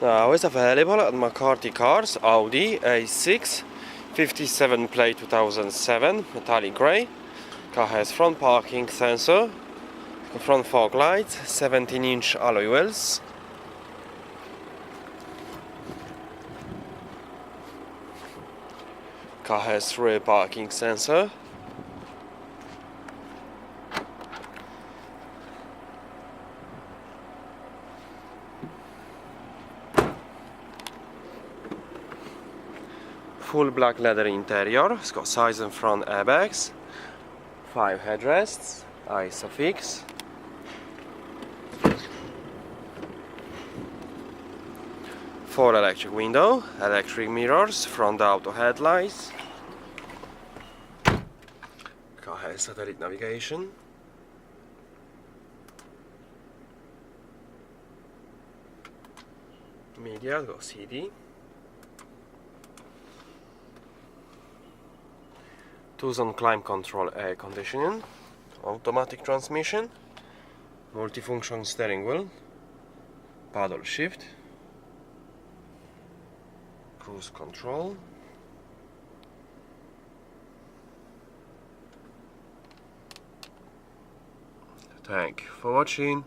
Now it's available at McCarthy Cars, Audi A6, 57 plate 2007, metallic grey. Car has front parking sensor, front fog lights, 17-inch alloy wheels. Car has rear parking sensor. Full black leather interior. It's got side and front airbags, 5 headrests, ISOFIX. Four electric window, electric mirrors, front auto headlights. Car has satellite navigation. Media, got CD. Two-zone climate control air conditioning, automatic transmission, multifunction steering wheel, paddle shift, cruise control. Thank you for watching.